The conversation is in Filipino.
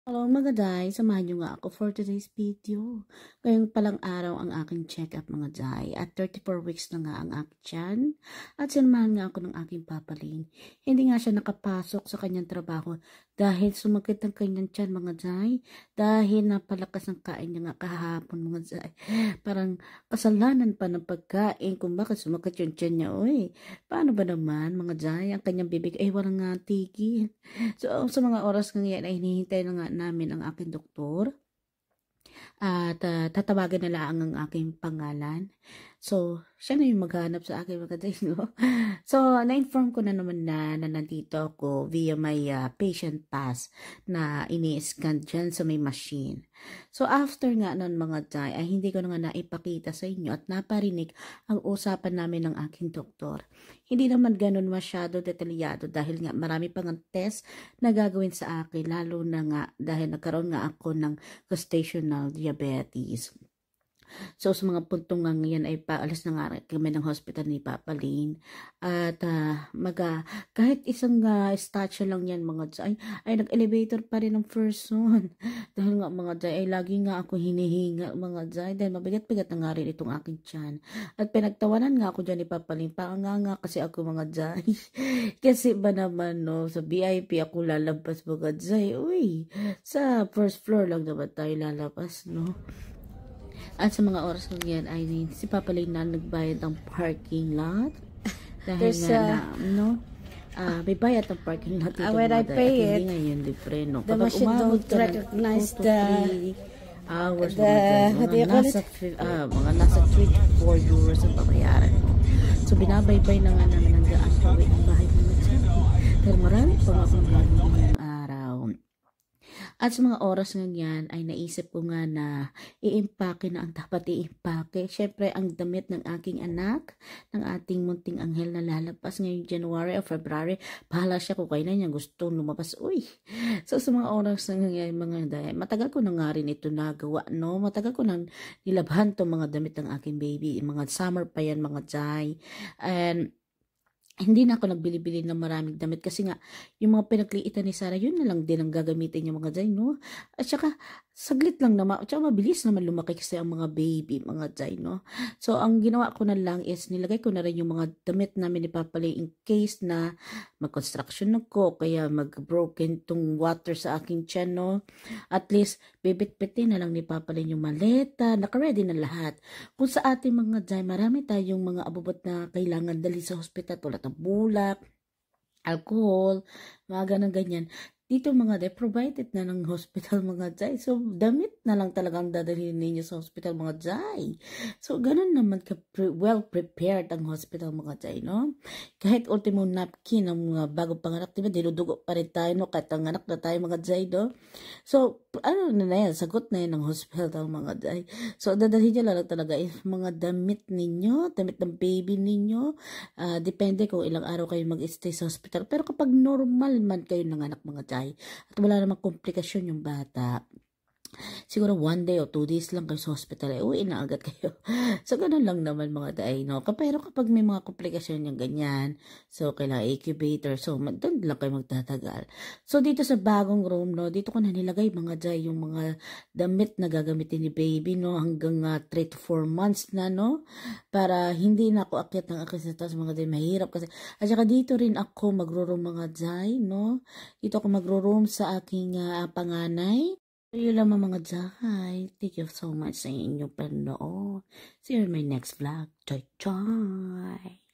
Hello mga day, samahan nyo nga ako for today's video. Ngayong palang araw ang aking check-up mga day at 34 weeks na nga ang aking tiyan at sinamahan nga ako ng aking papalin. Hindi nga siya nakapasok sa kanyang trabaho dahil sumakit ang kanyang tiyan mga day dahil napalakas ang kain niya nga kahapon mga day. Parang kasalanan pa ng pagkain kung bakit sumakit yung tiyan niya. Uy, paano ba naman mga day ang kanyang bibig ay walang nga tigil. So sa mga oras ngayon ay hinihintay na nga namin ang aking doktor at tatawagan nila ang aking pangalan. So, siya na yung maghanap sa akin mga day, no? So, na-inform ko na naman na nandito ako via my patient pass na ini-scan dyan sa may machine. So, after nga nun mga day, ay hindi ko na nga naipakita sa inyo at naparinig ang usapan namin ng aking doktor. Hindi naman ganun masyado detalyado dahil nga marami pang test na gagawin sa akin, lalo na nga dahil nagkaroon nga ako ng gestational diabetes. So, sa mga puntong nga ngayon ay paalas na nga kami ng hospital ni Papa Lane. At kahit isang statue lang yan mga dyan, ay nag-elevator pa rin ang person. Dahil nga mga dyan, ay lagi nga ako hinihinga mga dyan. Dahil mabigat-bigat na nga rin itong aking tiyan. At pinagtawanan nga ako dyan ni Papa Lane. Nga kasi ako mga dyan. Kasi ba naman no, sa VIP ako lalabas mga dyan. Uy, sa first floor lang naman tayo lalabas no. At sa mga oras ng yan ay si Papa Lane na nagbayad ng parking lot. Dahil may bayad ng parking lot dito when I pay it, hindi ngayon libre, no? the machine don't recognize the hours, mga nasa 24 euros ang babayaran mo. So binabaybay na nga namin ang daan pawin ng bahay ng Matsari. Pero marami pa nga akong ngayong araw. At sa mga oras ng yan ay naisip ko nga na i-impake na ang dapat i-impake. Siyempre ang damit ng aking anak, ng ating munting anghel na lalabas ngayong January o February. Bahala siya kung kailan niya gustong lumabas. Uy! So sa mga oras ng yan mga day, matagal ko na nga rin ito nagawa, no? Matagal ko nang nilabhan to mga damit ng aking baby. Mga summer pa yan mga day. And hindi na ako nagbili-bili ng maraming damit kasi nga yung mga pinagliitan ni Sarah yun na lang din ang gagamitin niya mga day, no? At saka saglit lang naman, at saka mabilis naman lumaki kasi ang mga baby, mga day, no? So ang ginawa ko na lang is nilagay ko na rin yung mga damit namin ni Papa Lane in case na mag-construction ako, kaya mag-broken tong water sa aking tiyan, no? At least bibit-bitin na lang ni Papa Lane yung maleta, naka-ready na lahat. Kung sa ating mga day, marami tayong mga abubot na kailangan dali sa hospital tulad ng bulak, alcohol, mga ganyan. Dito mga day, provided na ng hospital mga day. So, damit na lang talagang dadalhin ninyo sa hospital mga day. So, ganun naman well prepared ang hospital mga day, no? Kahit ultimo napkin ang mga bago panganak, diba, dinudugo pa rin tayo, no? Kahit ang anak na tayo mga day, no? So, ano na yan, sagot na yan ng hospital mga day. So, dadalhin nyo lang talaga yung mga damit ninyo, damit ng baby ninyo. Depende kung ilang araw kayo mag-stay sa hospital. Pero kapag normal man kayo ng anak mga day, at wala namang komplikasyon yung bata, siguro 1 day o 2 days lang kayo sa hospital, uwi na agad kayo. So, ganun lang naman mga day, no? Pero kapag may mga komplikasyon yung ganyan, so, kailangan incubator, so, doon lang kayo magtatagal. So, dito sa bagong room, no, dito ko na nilagay mga day, yung mga damit na gagamitin ni baby, no, hanggang 3 to 4 months na, no, para hindi na ako akyat ng akyat sa taas mga day, mahirap kasi. At saka dito rin ako magro-room mga day, no, dito ako magro-room sa aking panganay. So, yun lang mga day. Thank you so much sa inyong panood. See you in my next vlog. Joy, joy!